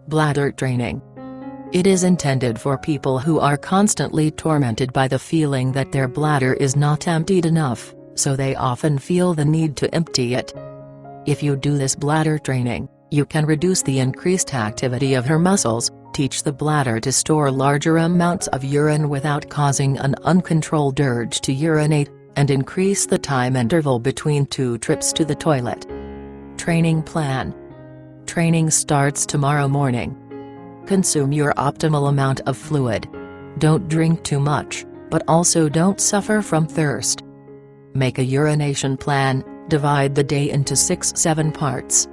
Bladder training. It is intended for people who are constantly tormented by the feeling that their bladder is not emptied enough, so they often feel the need to empty it. If you do this bladder training, you can reduce the increased activity of her muscles, teach the bladder to store larger amounts of urine without causing an uncontrolled urge to urinate, and increase the time interval between 2 trips to the toilet. Training plan. Training starts tomorrow morning. Consume your optimal amount of fluid. Don't drink too much, but also don't suffer from thirst. Make a urination plan, divide the day into 6-7 parts.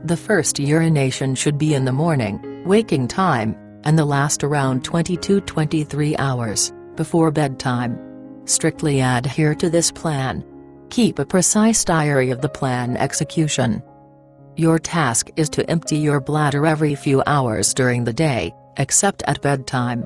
The first urination should be in the morning, waking time, and the last around 22-23 hours, before bedtime. Strictly adhere to this plan. Keep a precise diary of the plan execution. Your task is to empty your bladder every few hours during the day, except at bedtime.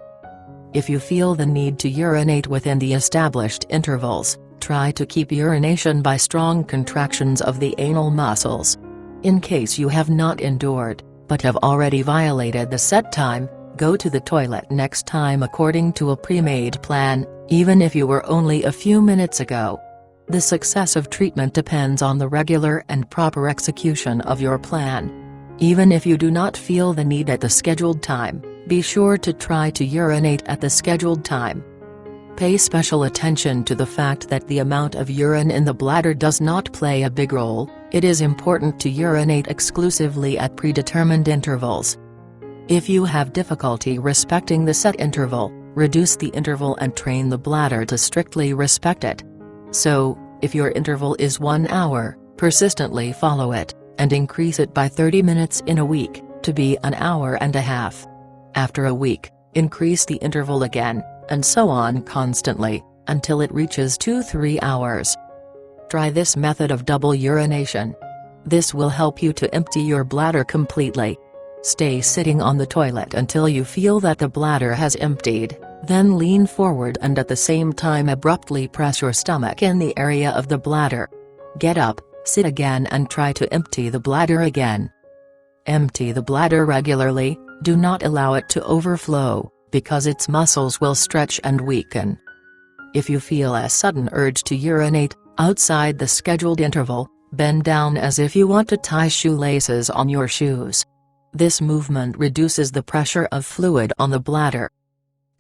If you feel the need to urinate within the established intervals, try to keep urination by strong contractions of the anal muscles. In case you have not endured, but have already violated the set time, go to the toilet next time according to a pre-made plan, even if you were only a few minutes ago. The success of treatment depends on the regular and proper execution of your plan. Even if you do not feel the need at the scheduled time, be sure to try to urinate at the scheduled time. Pay special attention to the fact that the amount of urine in the bladder does not play a big role. It is important to urinate exclusively at predetermined intervals. If you have difficulty respecting the set interval, reduce the interval and train the bladder to strictly respect it. So, if your interval is 1 hour, persistently follow it, and increase it by 30 minutes in a week, to be an hour and a half. After a week, increase the interval again, and so on constantly, until it reaches 2-3 hours. Try this method of double urination. This will help you to empty your bladder completely. Stay sitting on the toilet until you feel that the bladder has emptied, then lean forward and at the same time abruptly press your stomach in the area of the bladder. Get up, sit again and try to empty the bladder again. Empty the bladder regularly, do not allow it to overflow, because its muscles will stretch and weaken. If you feel a sudden urge to urinate, outside the scheduled interval, bend down as if you want to tie shoelaces on your shoes. This movement reduces the pressure of fluid on the bladder.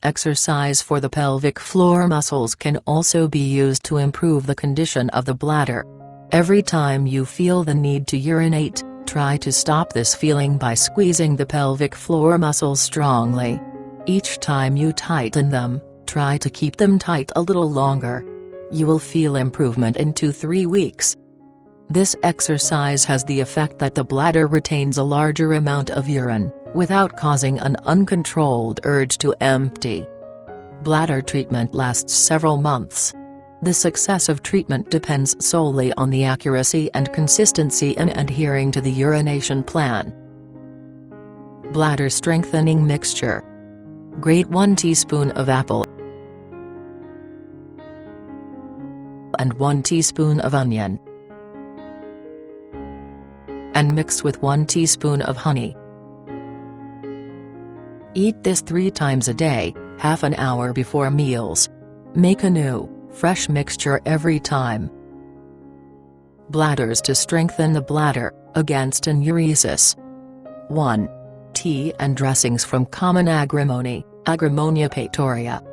Exercise for the pelvic floor muscles can also be used to improve the condition of the bladder. Every time you feel the need to urinate, try to stop this feeling by squeezing the pelvic floor muscles strongly. Each time you tighten them, try to keep them tight a little longer. You will feel improvement in 2-3 weeks. This exercise has the effect that the bladder retains a larger amount of urine, without causing an uncontrolled urge to empty. Bladder treatment lasts several months. The success of treatment depends solely on the accuracy and consistency in adhering to the urination plan. Bladder strengthening mixture. Grate 1 teaspoon of apple and 1 teaspoon of onion, and mix with 1 teaspoon of honey. Eat this 3 times a day, half an hour before meals. Make a new, fresh mixture every time. Bladders to strengthen the bladder, against enuresis. 1. Tea and dressings from common agrimony, Agrimonia pectoria.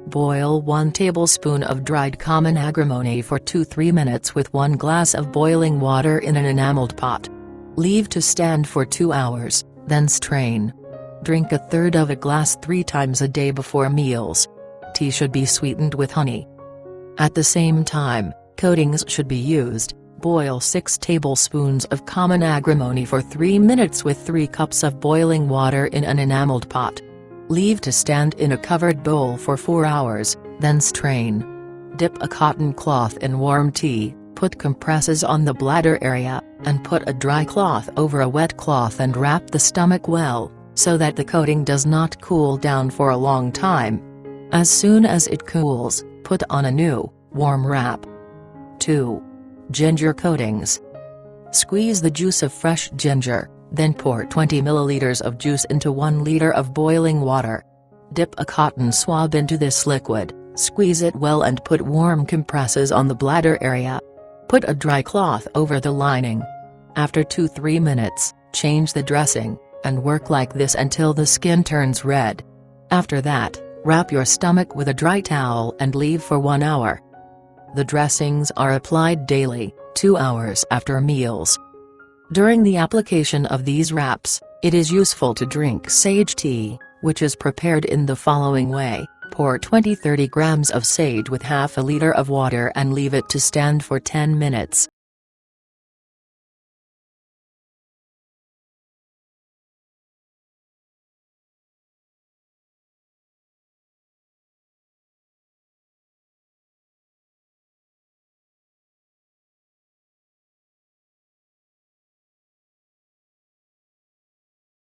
Boil 1 tablespoon of dried common agrimony for 2-3 minutes with 1 glass of boiling water in an enameled pot. Leave to stand for 2 hours, then strain. Drink 1/3 of a glass 3 times a day before meals. Tea should be sweetened with honey. At the same time, coatings should be used. Boil 6 tablespoons of common agrimony for 3 minutes with 3 cups of boiling water in an enameled pot. Leave to stand in a covered bowl for 4 hours, then strain. Dip a cotton cloth in warm tea, put compresses on the bladder area, and put a dry cloth over a wet cloth and wrap the stomach well, so that the coating does not cool down for a long time. As soon as it cools, put on a new, warm wrap. 2. Ginger coatings. Squeeze the juice of fresh ginger, Then pour 20 milliliters of juice into 1 liter of boiling water. Dip a cotton swab into this liquid, squeeze it well and put warm compresses on the bladder area. Put a dry cloth over the lining. After 2-3 minutes, change the dressing, and work like this until the skin turns red. After that, wrap your stomach with a dry towel and leave for 1 hour. The dressings are applied daily, 2 hours after meals. During the application of these wraps, it is useful to drink sage tea, which is prepared in the following way: pour 20-30 grams of sage with half a liter of water and leave it to stand for 10 minutes.